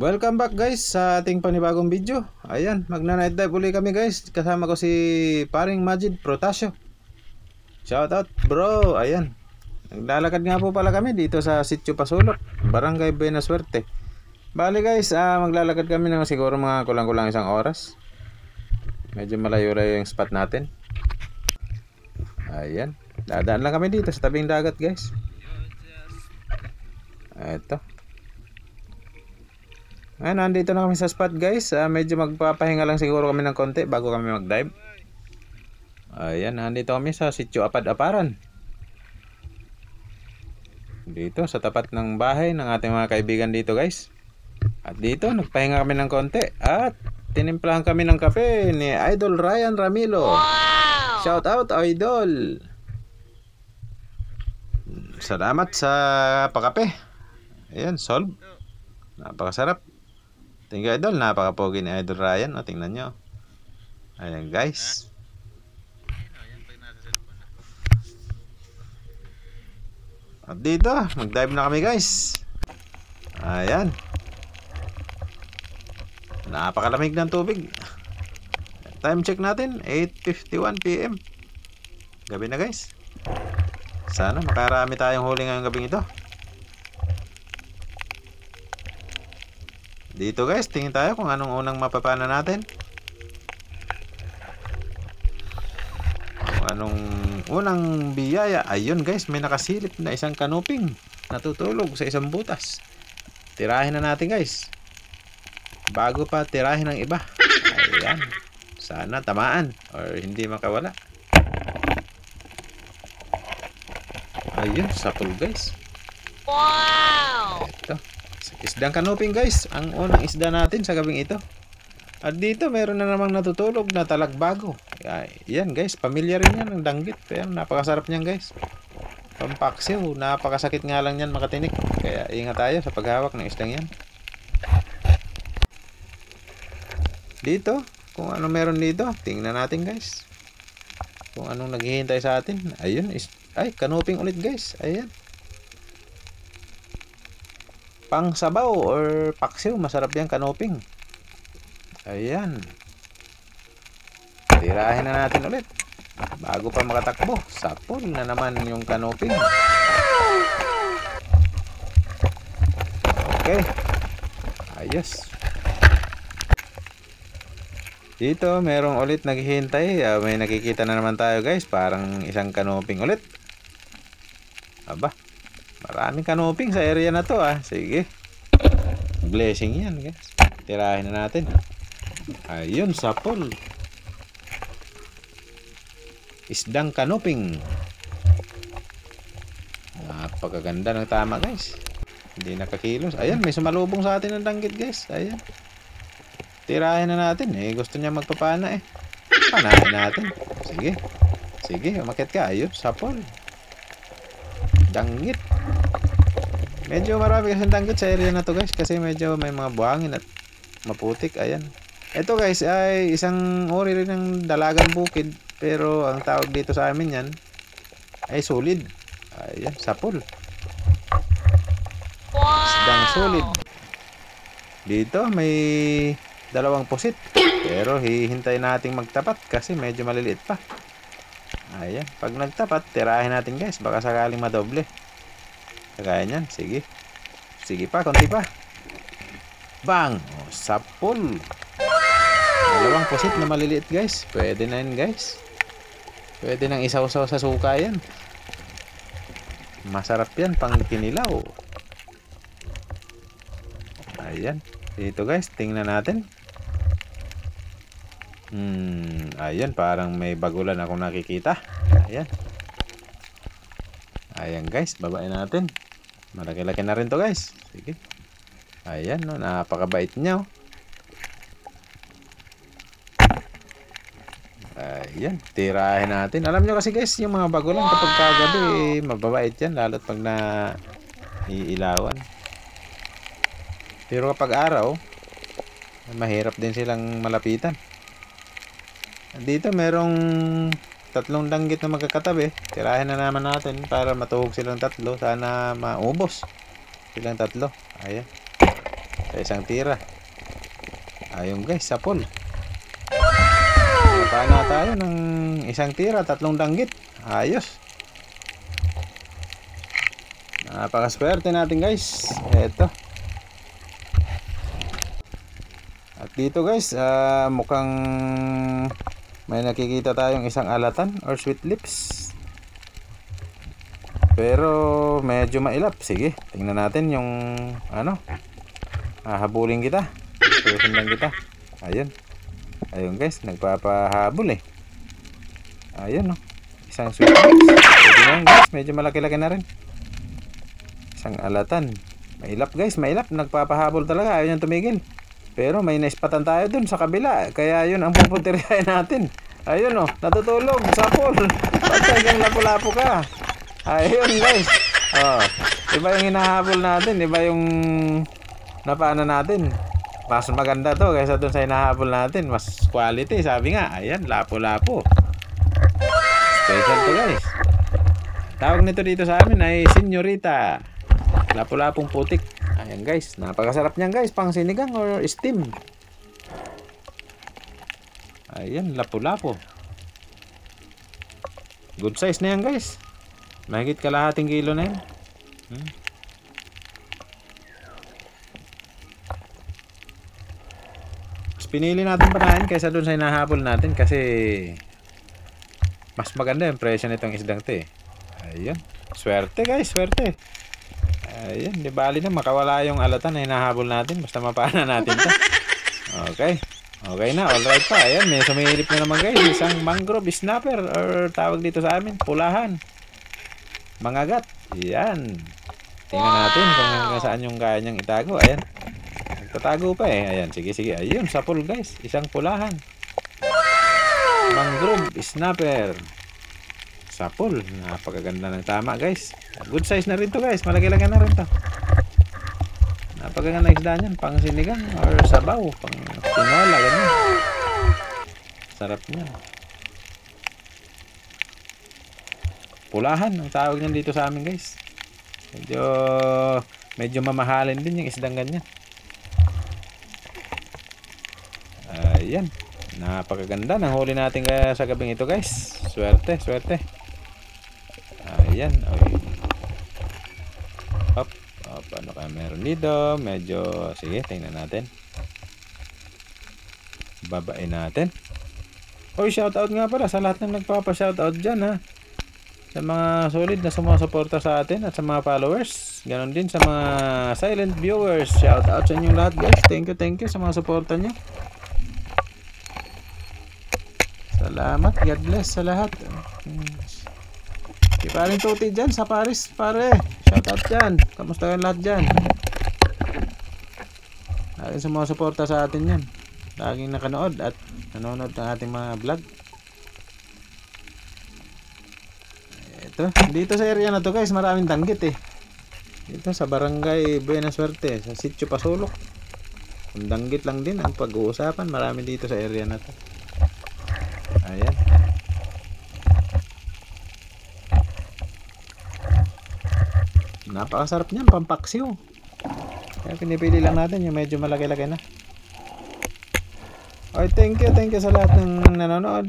Welcome back guys sa ating panibagong video. Ayan, magna-night dive uli kami guys. Kasama ko si paring Majid Protasio. Shout out bro. Ayan, naglalakad nga po pala kami dito sa Sitio Pasulok, Barangay Buenasuerte. Bali guys, maglalakad kami ng siguro mga kulang-kulang isang oras. Medyo malayo-layo yung spot natin. Ayan, dadaan lang kami dito sa tabing dagat guys. Ito. Ngayon, nandito na kami sa spot guys. Medyo magpapahinga lang siguro kami ng konti bago kami mag-dive. Ayan, nandito kami sa Sitio Apad-Aparan. Dito, sa tapat ng bahay ng ating mga kaibigan dito guys. At dito, nagpahinga kami ng konti. At tinimplahan kami ng kape ni Idol Ryan Ramilo. Wow! Shout out, Idol! Salamat sa pakape. Ayan, solve. Napakasarap. Thank you Idol, napaka-pogi ni Idol Ryan. O, tingnan nyo. Ayan guys. At dito, mag-dive na kami guys. Ayan. Napakalamig ng tubig. Time check natin, 8:51 PM. Gabi na guys. Sana makarami tayong huli ngayong gabing ito. Dito guys, tingin tayo kung anong unang mapapana natin. Kung anong unang biyaya. Ayun guys, may nakasilip na isang kanuping natutulog sa isang butas. Tirahin na natin guys, bago pa tirahin ng iba. Ayan, sana tamaan or hindi makawala. Ayun, sapul guys. Wow! Ito, isdang kanuping guys, ang unang isda natin sa gabing ito. At dito meron na namang natutulog na talagbago. Yan guys, pamilyar rin yan ng danggit. Pero napakasarap niyan guys. Pampaksiw, napakasakit nga lang yan makatinik. Kaya ingat tayo sa paghawak ng isdang yan. Dito, kung ano meron dito, tingnan natin guys. Kung anong naghihintay sa atin. Ayun, ay kanuping ulit guys. Ayan. Pang sabaw or paksiw, masarap yan kanuping. Ayan. Tirahin na natin ulit bago pa makatakbo. Sapol na naman yung kanuping. Okay, ayos. Dito merong ulit naghihintay. May nakikita na naman tayo guys, parang isang kanuping ulit. Aba, maraming kanuping sa area na to Sige, blessing yan guys. Tirahin na natin. Ayun, sapol. Isdang kanuping. Napakaganda ng tama guys. Hindi nakakilos. Ayan, may sumalubong sa atin ng danggit guys. Ayan. Tirahin na natin. Gusto niya magpapana Panahin natin. Sige. Sige, umakyat ka. Ayun, sapol. Danggit. Medyo marami kasi danggit sa area na to guys. Kasi medyo may mga buhangin at maputik. Ayan. Ito guys ay isang uri rin ng dalagang bukid. Pero ang tawag dito sa amin yan ay solid. Ayan, sapol. Isdang solid. Dito may dalawang pusit. Pero hihintay nating magtapat kasi medyo maliliit pa. Ayan, pag nagtapat, tirahin natin guys. Baka sakaling madoble. Kagaya nyan, sige. Sige pa, konti pa. Bang! Sapol. Dalawang pusit na maliliit guys. Pwede na yun guys. Pwede nang isaw-saw sa suka yan. Masarap yan pang kinilaw. Ayan. Dito guys, tingnan natin. Ayan, parang may bagulan ako nakikita. Ayan. Ayan guys, babain natin. Malaki-laki na rin to guys. Sige. Ayan, no, napakabait niya. Ayan, tirahin natin. Alam nyo kasi guys, yung mga bagulan kapag kagabi, mababait yan. Lalo't pag na iilawan. Pero kapag araw, mahirap din silang malapitan. Dito merong tatlong danggit na magkakatabi. Tirahin na naman natin para matuhog silang tatlo. Sana maubos silang tatlo. Ayan. sa isang tira. Ayun guys, sapol. Napana tayo ng isang tira, 3 danggit. Ayos. Napakaswerte natin guys. Eto. At dito guys, mukhang may nakikita tayong isang alatan or sweet lips. Pero medyo mailap. Sige, tingnan natin yung ano. Habulin kita. Susundan kita. Ayun. Ayun guys, nagpapahabol eh. Ayun, no. Isang sweet lips. Pwede na yun guys, medyo malaki-laki na rin. Isang alatan. Mailap guys, mailap. Nagpapahabol talaga, ayaw niyang tumigil. Pero may naispatan tayo dun sa kabila. Kaya yun ang pupuntiryahin natin. Ayun, no, natutulog. Sapol. Patay kang lapu-lapu ka. Ayun guys. Iba yung hinahabol natin, iba yung napana natin. Mas maganda to kaysa dun sa hinahabol natin. Mas quality, sabi nga. Ayan, lapu-lapu. Special to guys. Tawag nito dito sa amin ay senyorita. Lapu-lapong putik. Ayan guys, napakasarap niyan guys, pang sinigang or steam. Ayan, lapu-lapu. Good size na yan guys. Mahigit kalahating kilo na yan. Mas pinili natin panahin kaysa dun sa hinahabol natin kasi mas maganda yung presyo nitong isdang to eh. Ayun, swerte guys, swerte. Ayun, di bali na makawala yung alatan na hinahabol natin basta mapana natin to. Okay. Okay na, alright pa. Ayan, may sumilip na naman guys, isang mangrove snapper or tawag dito sa amin, pulahan. Mangagat. Ayan. Tingnan natin kung hanggang saan yung kaya niyang itago. Ayan. Nagtatago pa eh. Ayan, sige, sige. Ayun, sapol guys. Isang pulahan. Mangrove snapper. Sapol. Napakaganda ng tama guys. Good size na rin to guys. Malaki-laki na rin to. Napakaganda ng isda niyan. Pang sinigang or sabaw. Pang tinola. Ganyan. Sarap niya. Pulahan ang tawag niyan dito sa amin guys. Medyo mamahalin din yung isdang ganyan. Ayan. Napakaganda ng huli natin sa gabing ito guys. Swerte, swerte. Ayan. Hop. Hop. Ano kaya meron dito? Medyo, sige, tingnan natin. Babain natin. Oy, shoutout nga pala sa lahat ng nagpapa-shoutout dyan ha. Sa mga solid na sumusuporta sa atin at sa mga followers. Ganon din sa mga silent viewers. Shout out sa inyong lahat guys. Thank you sa mga suporta nyo. Salamat. God bless sa lahat. Si paring Tuti dyan sa Paris pare. Shout out dyan. Kamusta yung lahat dyan? Laging sumusuporta sa atin yan. Laging nakanood at nanonood ng ating mga vlog. Dito sa area na to guys, maraming danggit eh. Dito sa barangay Buena Suerte, sa Sitio Pasulok. Kung danggit lang din ang pag-uusapan, marami dito sa area na to. Ayan. Napakasarap niyan, pampaksiw. Kaya pinipili lang natin yung medyo malaki-laki na. Okay, thank you sa lahat ng nanonood.